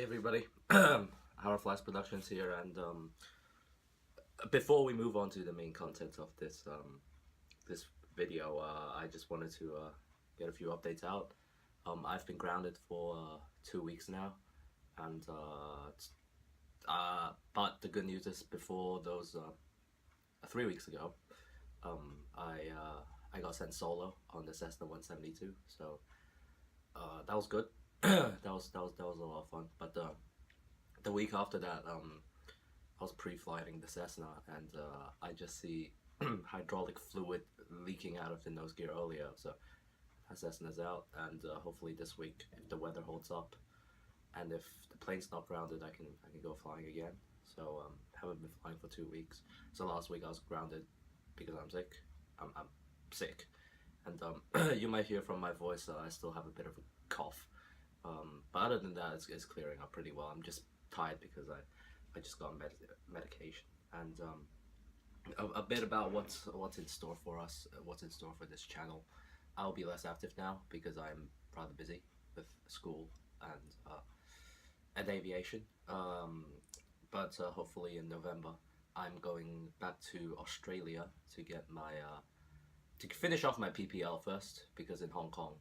Hey everybody, Our Flash Productions here, and before we move on to the main content of this video, I just wanted to get a few updates out. I've been grounded for 2 weeks now, and but the good news is before those 3 weeks ago, I got sent solo on the Cessna 172, so that was good. that was a lot of fun. But the week after that, I was pre-flying the Cessna, and I just see hydraulic fluid leaking out of the nose gear earlier. So that Cessna's out, and hopefully this week, if the weather holds up, and if the plane's not grounded, I can go flying again. So haven't been flying for 2 weeks. So last week I was grounded because I'm sick. I'm sick, and you might hear from my voice I still have a bit of a cough. But other than that, it's clearing up pretty well. I'm just tired because I just got medication. And a bit about what's in store for us, what's in store for this channel. I'll be less active now because I'm rather busy with school and aviation. But hopefully in November I'm going back to Australia to get my to finish off my PPL first, because in Hong Kong,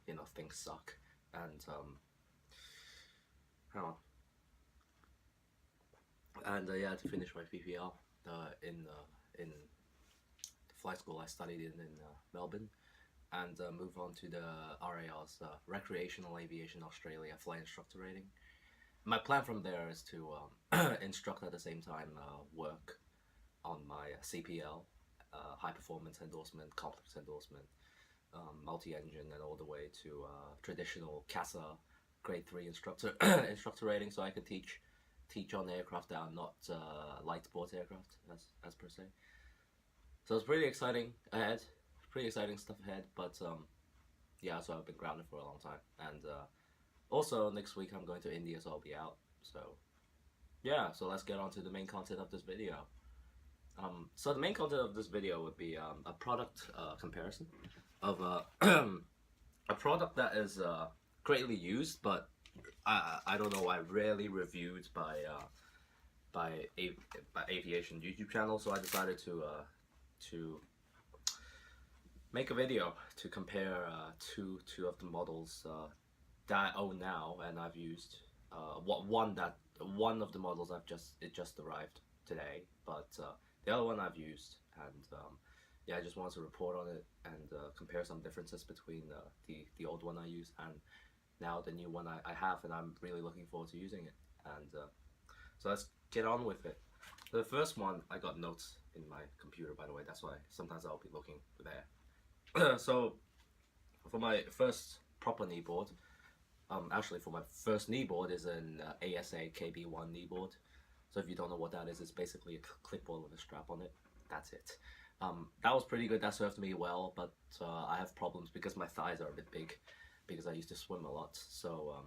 you know, things suck. And yeah, to finish my PPL in the flight school I studied in Melbourne, and move on to the IRL's Recreational Aviation Australia Flight Instructor rating. My plan from there is to instruct at the same time, work on my CPL, high performance endorsement, complex endorsement, multi-engine, and all the way to traditional CASA grade 3 instructor rating, so I can teach on aircraft that are not light sport aircraft as per se. So it's pretty exciting ahead, pretty exciting stuff ahead. But yeah, so I've been grounded for a long time, and also next week I'm going to India, so I'll be out. So yeah, so let's get on to the main content of this video. So the main content of this video would be a product comparison of a product that is greatly used, but I don't know why rarely reviewed by aviation YouTube channel. So I decided to make a video to compare two of the models that I own now and I've used. One of the models it just arrived today, but the other one I've used, and yeah, I just wanted to report on it and compare some differences between the old one I used and now the new one I have, and I'm really looking forward to using it. And so let's get on with it. The first one, I got notes in my computer, by the way, that's why sometimes I'll be looking there. So for my first proper kneeboard, actually for my first kneeboard is an ASA KB1 kneeboard. So if you don't know what that is, it's basically a clipboard with a strap on it. That's it. That was pretty good, that served me well, but I have problems because my thighs are a bit big, because I used to swim a lot. So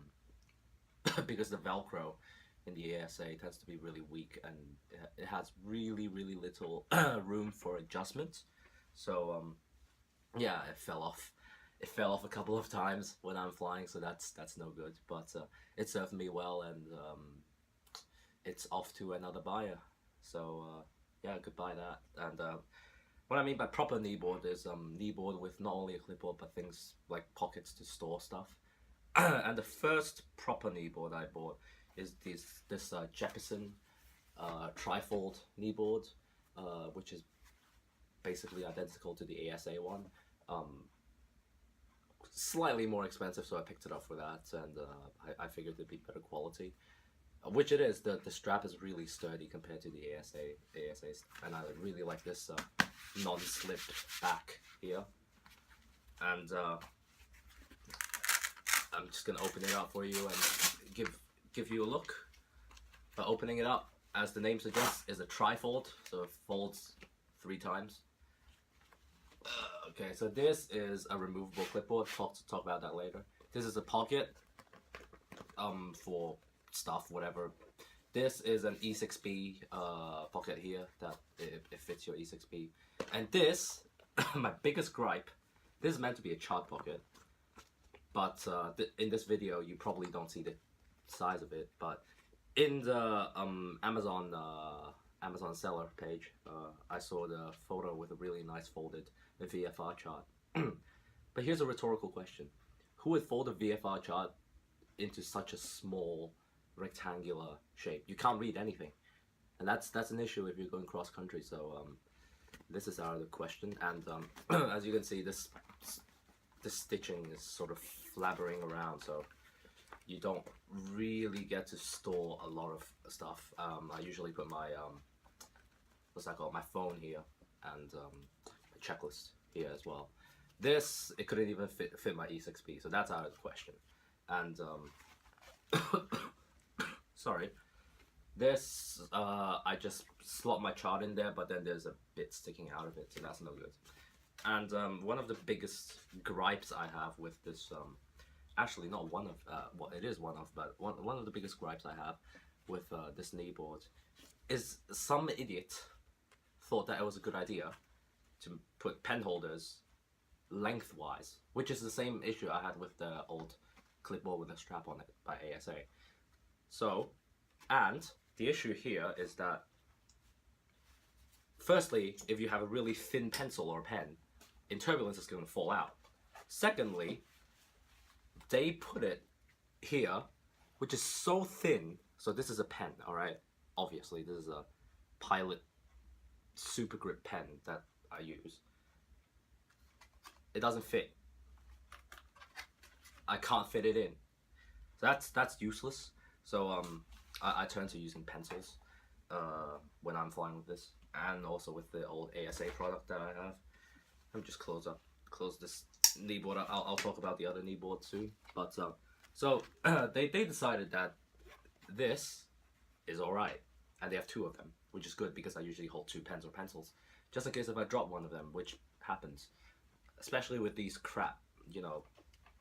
because the velcro in the ASA tends to be really weak, and it has really little room for adjustment. So yeah, it fell off a couple of times when I'm flying, so that's no good. But it served me well, and it's off to another buyer. So yeah, goodbye that. And what I mean by proper kneeboard is kneeboard with not only a clipboard but things like pockets to store stuff. And the first proper kneeboard I bought is this Jeppesen Tri-Fold Kneeboard, which is basically identical to the ASA one. Slightly more expensive, so I picked it up for that, and I figured it'd be better quality. Which it is. The strap is really sturdy compared to the ASA's, and I really like this non-slip back here. And I'm just gonna open it up for you and give you a look. But opening it up, as the name suggests, is a tri-fold, so it folds 3 times. Okay, so this is a removable clipboard. Talk about that later. This is a pocket for stuff, whatever. This is an E6B pocket here that it fits your E6B. And this, my biggest gripe, this is meant to be a chart pocket, but in this video you probably don't see the size of it, but in the Amazon seller page, I saw the photo with a really nice folded VFR chart. But here's a rhetorical question: who would fold a VFR chart into such a small rectangular shape? You can't read anything, and that's an issue if you're going cross country. So this is out of the question. And as you can see, this stitching is sort of flabbering around, so you don't really get to store a lot of stuff. I usually put my what's that called? My phone here, and a checklist here as well. This, it couldn't even fit my E6P, so that's out of the question. And sorry, this I just slot my chart in there, but then there's a bit sticking out of it, so that's no good. And one of the biggest gripes I have with this, actually not one of, well, it is one of, but one of the biggest gripes I have with this kneeboard is some idiot thought that it was a good idea to put pen holders lengthwise, which is the same issue I had with the old clipboard with a strap on it by ASA. So, and the issue here is that, firstly, if you have a really thin pencil or pen, in turbulence it's going to fall out. Secondly, they put it here, which is so thin. So this is a pen, all right? Obviously, this is a Pilot super grip pen that I use. It doesn't fit. I can't fit it in. So that's useless. So I turn to using pencils when I'm flying with this, and also with the old ASA product that I have. Let me just close this kneeboard. I'll talk about the other kneeboard soon. But so they decided that this is alright, and they have two of them, which is good because I usually hold two pens or pencils, just in case if I drop one of them, which happens, especially with these crap, you know,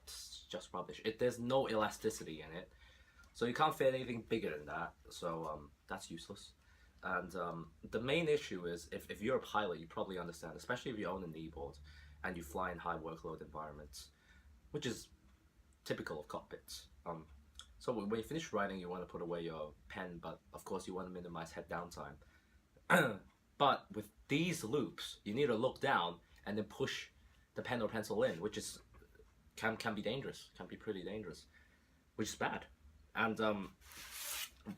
it's just rubbish. There's no elasticity in it, so you can't fit anything bigger than that. So that's useless. And the main issue is if you're a pilot, you probably understand, especially if you own a kneeboard and you fly in high workload environments, which is typical of cockpits. So when you finish writing, you want to put away your pen, but of course you want to minimize head down time. But with these loops, you need to look down and then push the pen or pencil in, which is can be dangerous, can be pretty dangerous, which is bad. And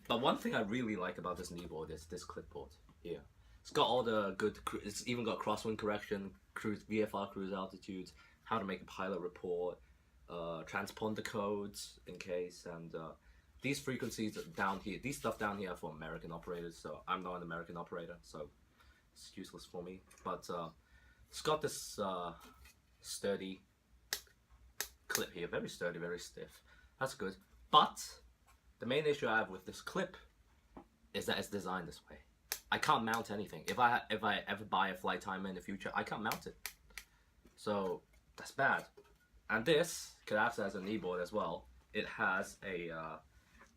but one thing I really like about this kneeboard is this clipboard here. It's got all the good, it's even got crosswind correction, VFR cruise altitudes, how to make a pilot report, transponder codes in case, and these frequencies down here, these stuff down here are for American operators, so I'm not an American operator, so it's useless for me. But it's got this sturdy clip here, very sturdy, very stiff. That's good. But the main issue I have with this clip is that it's designed this way. I can't mount anything. If I ever buy a flight timer in the future, I can't mount it. So that's bad. And this collapses as a kneeboard as well. It has a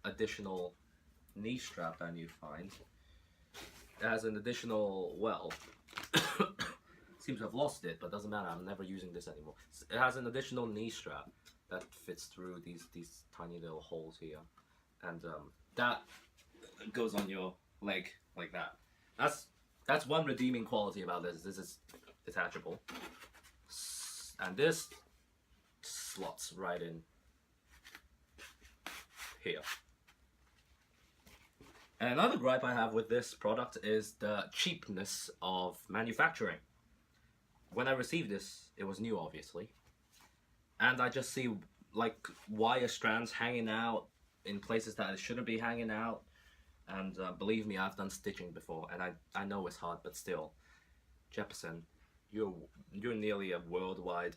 additional knee strap I need to find. It has an additional, well, seems to have lost it, but doesn't matter. I'm never using this anymore. It has an additional knee strap that fits through these tiny little holes here, and that goes on your leg like that. That's one redeeming quality about this. This is detachable, and this slots right in here. And another gripe I have with this product is the cheapness of manufacturing. When I received this, it was new, obviously, and I just see like wire strands hanging out in places that it shouldn't be hanging out. And believe me, I've done stitching before, and I know it's hard, but still, Jeppesen, you're nearly a worldwide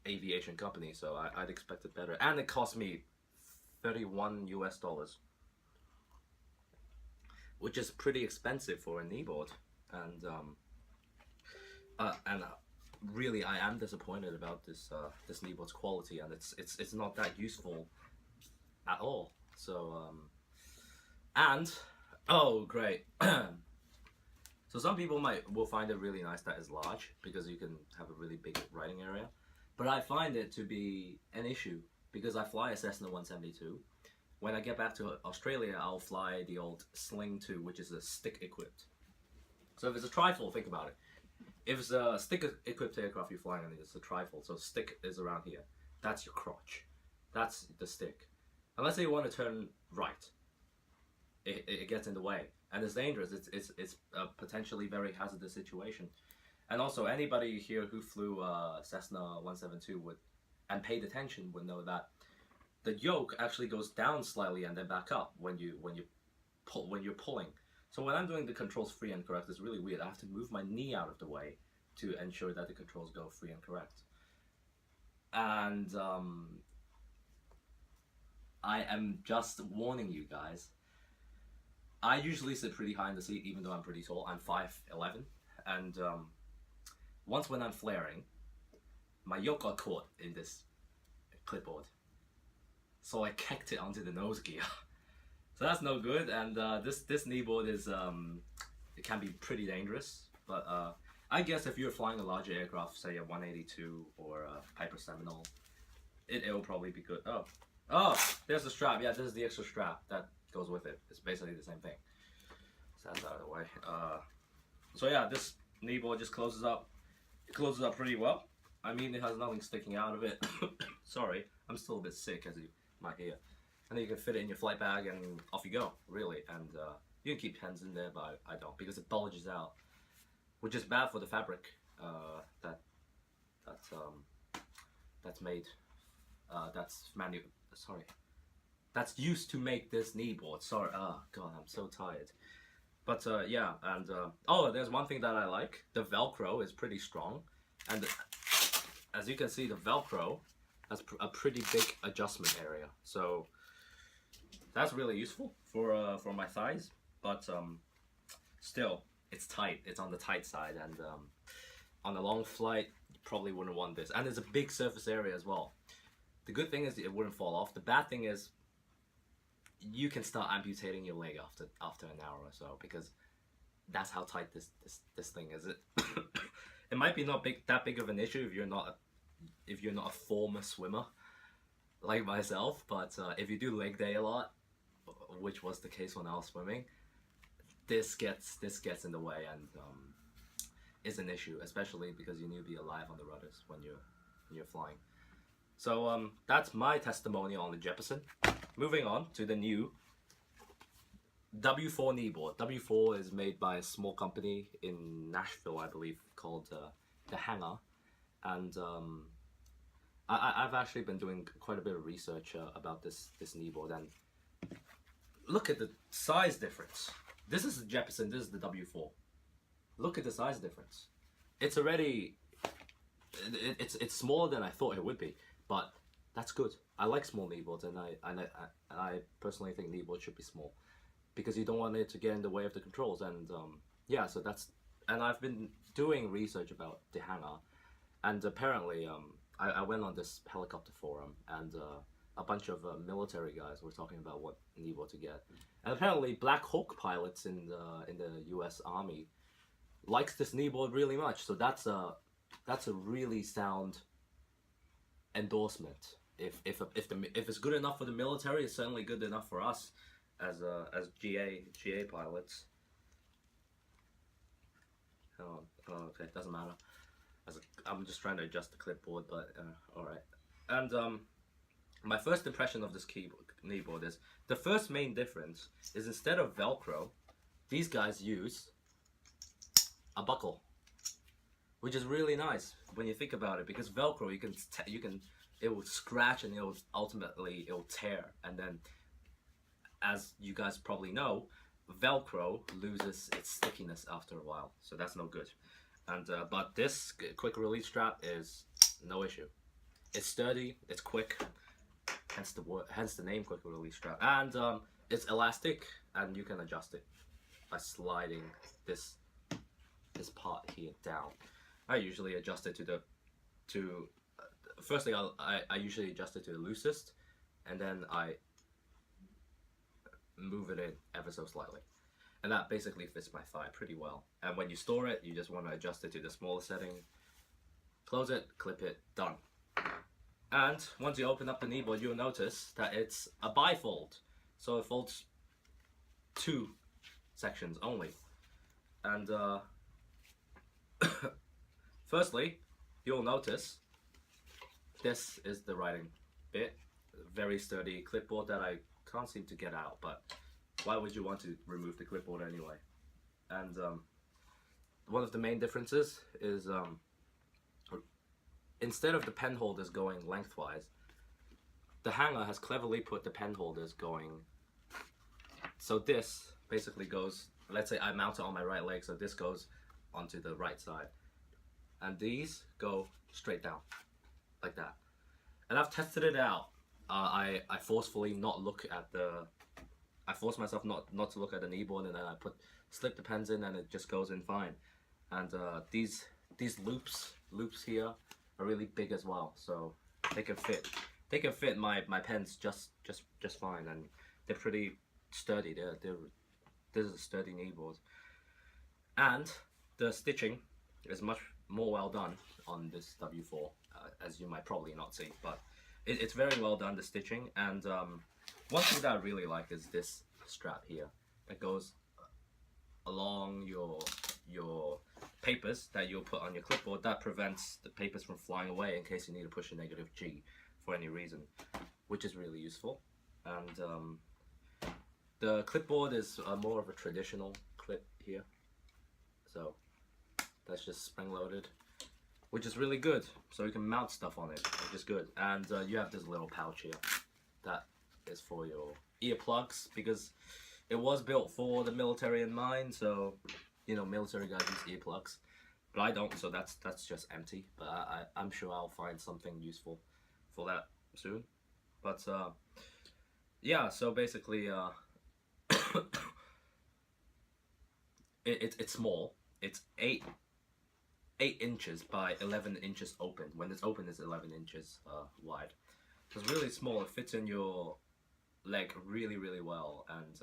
aviation company, so I'd expect it better. And it cost me $31 US, which is pretty expensive for a kneeboard. And really, I am disappointed about this this kneeboard's quality, and it's not that useful at all. So and oh great. So some people will find it really nice that it's large because you can have a really big writing area, but I find it to be an issue because I fly a Cessna 172, when I get back to Australia, I'll fly the old Sling 2, which is a stick equipped. So if it's a trifold, think about it. If it's a stick equipped aircraft you're flying, and it's a trifold, so stick is around here. That's your crotch. That's the stick. And let's say you want to turn right. It gets in the way, and it's dangerous. It's a potentially very hazardous situation. And also, anybody here who flew Cessna 172 would and paid attention would know that the yoke actually goes down slightly and then back up when you're pulling. So when I'm doing the controls free and correct, it's really weird. I have to move my knee out of the way to ensure that the controls go free and correct. And I am just warning you guys. I usually sit pretty high in the seat, even though I'm pretty tall. I'm 5'11", and once when I'm flaring, my yoke got caught in this clipboard, so I kicked it onto the nose gear. So that's no good, and this kneeboard is it can be pretty dangerous. But I guess if you're flying a larger aircraft, say a 182 or a Piper Seminole, it'll probably be good. Oh, there's the strap. Yeah, this is the extra strap that goes with it. It's basically the same thing. So that's out of the way. So yeah, this kneeboard just closes up. It closes up pretty well. I mean, it has nothing sticking out of it. Sorry, I'm still a bit sick, as you might hear. And then you can fit it in your flight bag and off you go, really. And you can keep pens in there, but I don't, because it bulges out, which is bad for the fabric that's used to make this kneeboard. Sorry, oh god, I'm so tired. But yeah, and oh, there's one thing that I like. The velcro is pretty strong, and as you can see, the velcro has a pretty big adjustment area. So that's really useful for my thighs. But still, it's tight. It's on the tight side, and on a long flight, you probably wouldn't want this. And there's a big surface area as well. The good thing is it wouldn't fall off. The bad thing is you can start amputating your leg after an hour or so, because that's how tight this thing is. It might be not that big of an issue if you're not a former swimmer like myself, but if you do leg day a lot, which was the case when I was swimming, this gets in the way, and is an issue, especially because you need to be alive on the rudders when you're flying. So that's my testimony on the Jeppesen. Moving on to the new W-4 Kneeboard. W-4 is made by a small company in Nashville, I believe, called the Hangar. And I've actually been doing quite a bit of research about this kneeboard, and look at the size difference. This is the Jeppesen, this is the W-4. Look at the size difference. It's already, it's smaller than I thought it would be, but that's good. I like small kneeboards, and I personally think kneeboards should be small, because you don't want it to get in the way of the controls. And yeah, so that's, and I've been doing research about the Hangar, and apparently I went on this helicopter forum, and a bunch of military guys were talking about what kneeboard to get, and apparently Black Hawk pilots in the U.S. Army likes this kneeboard really much. So that's a really sound endorsement. If it's good enough for the military, it's certainly good enough for us as GA pilots. Oh, okay, doesn't matter. I'm just trying to adjust the clipboard, but all right. And my first impression of this kneeboard is, the first main difference is, instead of Velcro, these guys use a buckle, which is really nice when you think about it, because Velcro, it will scratch, and ultimately it'll tear, and then, as you guys probably know, Velcro loses its stickiness after a while, so that's no good. And but this quick release strap is no issue. It's sturdy, it's quick, hence the name quick release strap, and it's elastic, and you can adjust it by sliding this part here down. I usually adjust it firstly I usually adjust it to the loosest, and then I move it in ever so slightly, and that basically fits my thigh pretty well. And when you store it, you just want to adjust it to the smaller setting, close it, clip it, done. And once you open up the kneeboard, you'll notice that it's a bifold. so it folds 2 sections only. And firstly, you'll notice this is the writing bit. Very sturdy clipboard that I can't seem to get out, but why would you want to remove the clipboard anyway? And one of the main differences is instead of the pen holders going lengthwise, the Hangar has cleverly put the pen holders going, so this basically goes, let's say I mount it on my right leg, so this goes onto the right side, and these go straight down like that. And I've tested it out. I forcefully not look at the, I force myself not to look at the kneeboard, and then I slip the pens in, and it just goes in fine. And these loops here are really big as well, so they can fit my pens just fine, and they're pretty sturdy. This is a sturdy kneeboard, and the stitching is much more well done on this W4, as you might probably not see, but it's very well done, the stitching. And one thing that I really like is this strap here that goes along your papers that you'll put on your clipboard, that prevents the papers from flying away in case you need to push a -G for any reason, which is really useful. And the clipboard is more of a traditional clip here, so that's just spring-loaded, which is really good, so you can mount stuff on it, which is good. And you have this little pouch here that is for your earplugs, because it was built for the military in mind, so you know, military guys use earplugs, but I don't, so that's just empty. But I'm sure I'll find something useful for that soon. But yeah, so basically it's small. It's 8 inches by 11 inches open. When it's open, it's 11 inches wide. So it's really small. It fits in your leg really well, and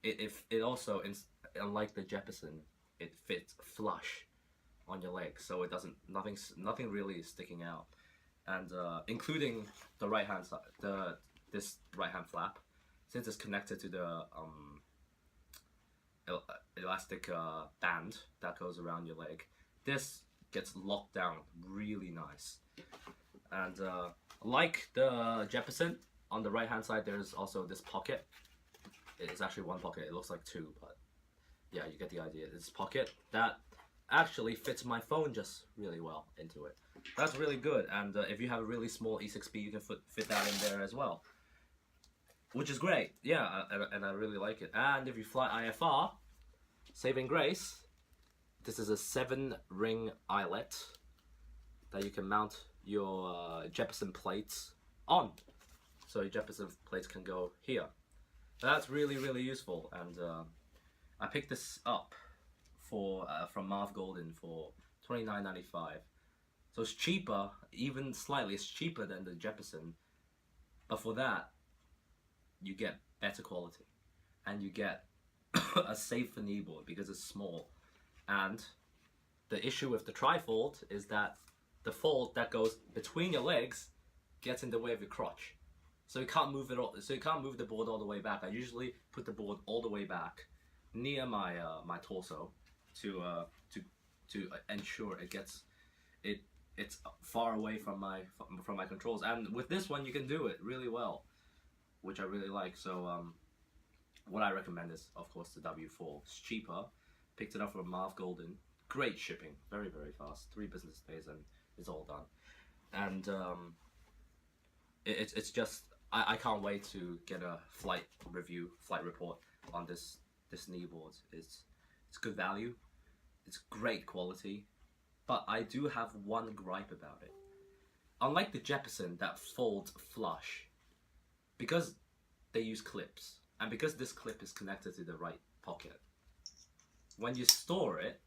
it also, unlike the Jeppesen, it fits flush on your leg, so it doesn't, nothing really is sticking out. And including the right hand side, this right hand flap, since it's connected to the elastic band that goes around your leg, this gets locked down really nice. And like the Jeppesen, on the right hand side there's also this pocket. It's actually one pocket, it looks like 2, but yeah, you get the idea. This pocket that actually fits my phone just really well into it. That's really good. And if you have a really small E6B, you can fit that in there as well, which is great. Yeah, and I really like it. And if you fly IFR, saving grace, this is a 7-ring eyelet that you can mount your Jeppesen plates on. So your Jeppesen plates can go here. That's really useful. And I picked this up from Marv Golden for $29.95. So it's cheaper, even slightly. It's cheaper than the Jeppesen, but for that you get better quality, and you get a safer kneeboard because it's small. And the issue with the Trifold is that the fold that goes between your legs gets in the way of your crotch, so you can't move it all. So you can't move the board all the way back. I usually put the board all the way back near my my torso to ensure it's far away from my controls. And with this one you can do it really well, which I really like. So what I recommend is, of course, the W4. It's cheaper. Picked it up from Marv Golden. Great shipping, very fast. 3 business days and it's all done. And it's just, I can't wait to get a flight report on this kneeboard. It's good value, it's great quality, but I do have one gripe about it. Unlike the Jeppesen that folds flush, because they use clips, and because this clip is connected to the right pocket, when you store it,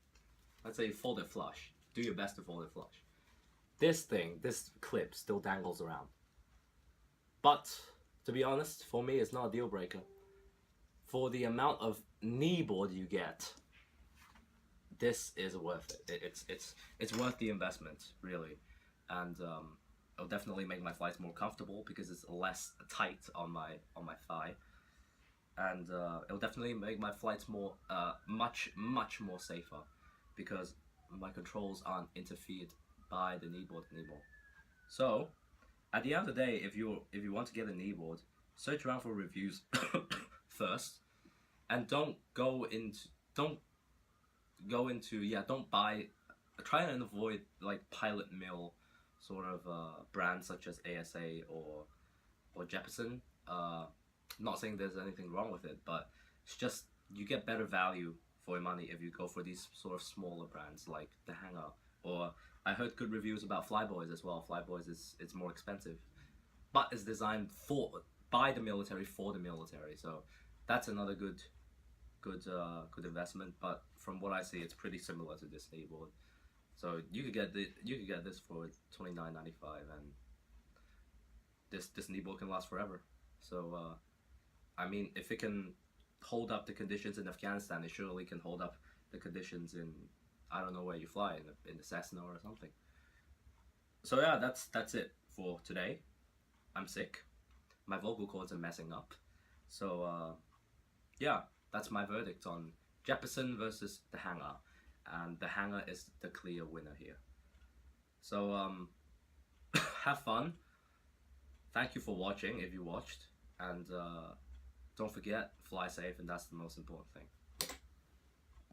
let's say you fold it flush, do your best to fold it flush, this clip still dangles around. But to be honest, for me it's not a deal breaker. For the amount of kneeboard you get, this is worth it. It's worth the investment, really. And it'll definitely make my flights more comfortable because it's less tight on my thigh. and it'll definitely make my flights more much more safer, because my controls aren't interfered by the kneeboard anymore. So at the end of the day, if you want to get a kneeboard, search around for reviews first, and don't buy, try and avoid like pilot mill sort of brands such as ASA or Jeppesen. Not saying there's anything wrong with it, but it's just you get better value for your money if you go for these sort of smaller brands like the Hangar. Or I heard good reviews about Flyboys as well. Flyboys it's more expensive, but it's designed by the military for the military. So that's another good investment. But from what I see, it's pretty similar to this kneeboard. So you could get this for $29.95, and this kneeboard can last forever. So I mean, if it can hold up the conditions in Afghanistan, it surely can hold up the conditions in, I don't know where you fly, in the Cessna or something. So yeah, that's it for today. I'm sick. My vocal cords are messing up. So yeah, that's my verdict on Jeppesen versus the Hangar, and the Hangar is the clear winner here. So have fun. Thank you for watching if you watched, and don't forget, fly safe, and that's the most important thing.